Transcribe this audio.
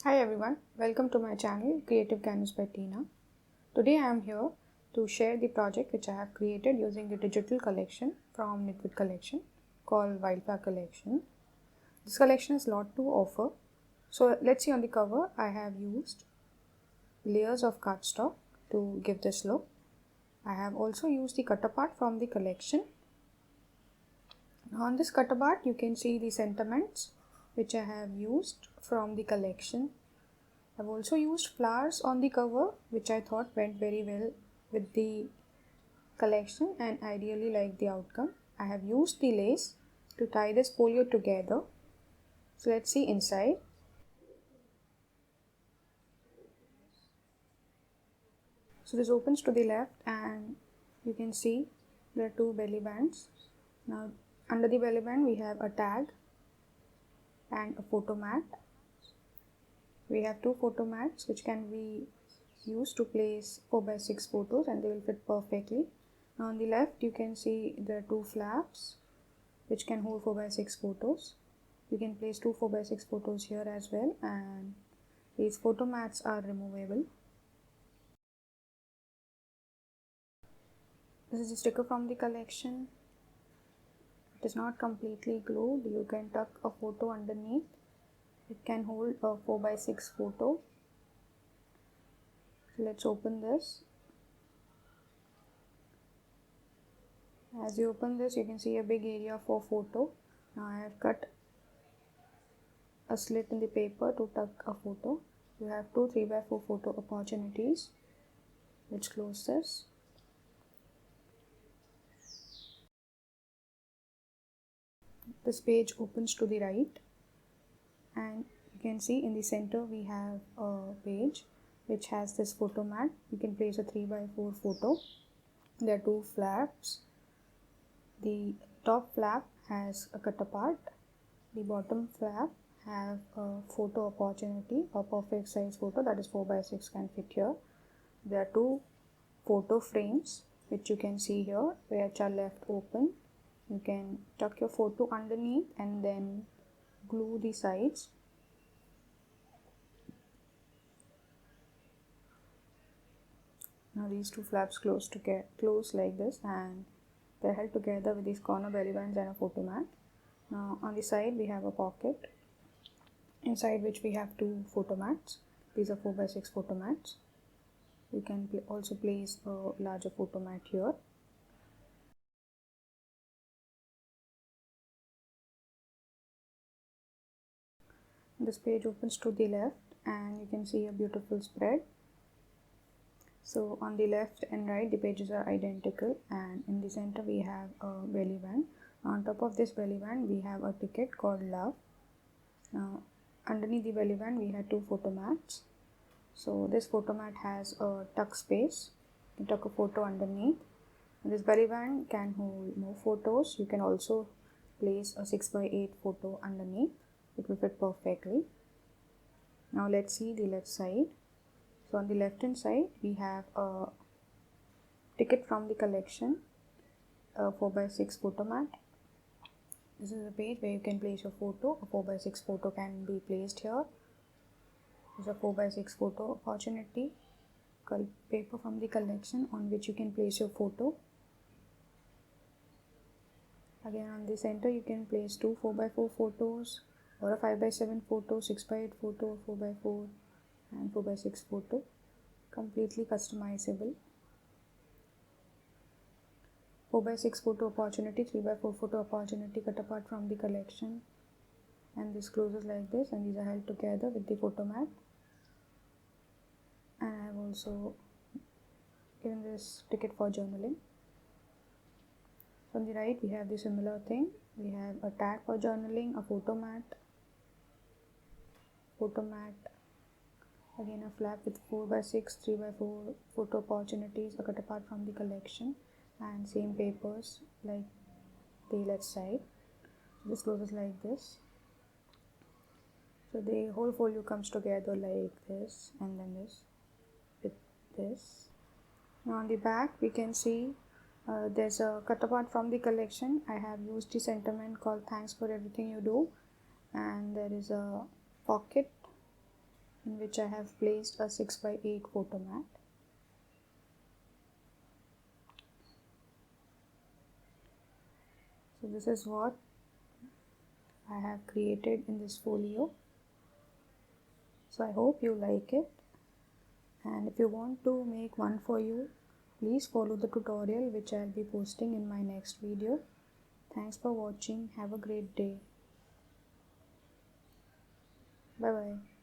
Hi everyone, welcome to my channel Creative Canvas by Tina. Today I am here to share the project which I have created using a digital collection from Knitwit Collection called Wildflower Collection. This collection has a lot to offer. So let's see on the cover I have used layers of cardstock to give this look. I have also used the cut apart from the collection. On this cut apart you can see the sentiments which I have used from the collection. I've also used flowers on the cover, which I thought went very well with the collection and I really like the outcome. I have used the lace to tie this folio together. So let's see inside. So this opens to the left and you can see there are two belly bands. Now under the belly band we have a tag and a photo mat. We have two photo mats which can be used to place 4x6 photos and they will fit perfectly. Now on the left you can see there are two flaps which can hold 4x6 photos. You can place two 4x6 photos here as well, and these photo mats are removable. This is a sticker from the collection. It is not completely glued. You can tuck a photo underneath. It can hold a 4x6 photo. So let's open this. As you open this, you can see a big area for photo. Now I have cut a slit in the paper to tuck a photo. You have two 3x4 photo opportunities. Let's close this. This page opens to the right and you can see in the center we have a page which has this photo mat. You can place a 3x4 photo. There are two flaps. The top flap has a cut apart. The bottom flap have a photo opportunity, a perfect size photo that is 4x6 can fit here. There are two photo frames which you can see here which are left open. You can tuck your photo underneath and then glue the sides. Now these two flaps close like this and they're held together with these corner belly bands and a photo mat. Now on the side we have a pocket inside which we have two photo mats. These are 4x6 photo mats. You can also place a larger photo mat here. This page opens to the left and you can see a beautiful spread. So on the left and right the pages are identical and in the center we have a belly band. On top of this belly band we have a ticket called love. Now underneath the belly band we have two photo mats. So this photo mat has a tuck space. You can tuck a photo underneath. And this belly band can hold more photos. You can also place a 6x8 photo underneath. It will fit perfectly. Now let's see the left side. So on the left hand side we have a ticket from the collection, a 4x6 photo mat. This is a page where you can place your photo. A 4x6 photo can be placed here. This is a 4x6 photo opportunity. Paper from the collection on which you can place your photo. Again on the center you can place two 4x4 photos or a 5x7 photo, 6x8 photo, 4x4 and 4x6 photo. Completely customizable. 4x6 photo opportunity, 3x4 photo opportunity cut apart from the collection, and this closes like this and these are held together with the photo mat. And I have also given this ticket for journaling. On the right we have the similar thing. We have a tag for journaling, a photo mat, again a flap with 4x6, 3x4 photo opportunities are cut apart from the collection and same papers like the left side. So this closes like this. So the whole folio comes together like this and then this with this. Now on the back we can see there's a cut apart from the collection. I have used the sentiment called thanks for everything you do, and there is a pocket in which I have placed a 6x8 photo mat. So this is what I have created in this folio. So I hope you like it, and if you want to make one for you, please follow the tutorial which I'll be posting in my next video. Thanks for watching. Have a great day. Bye bye.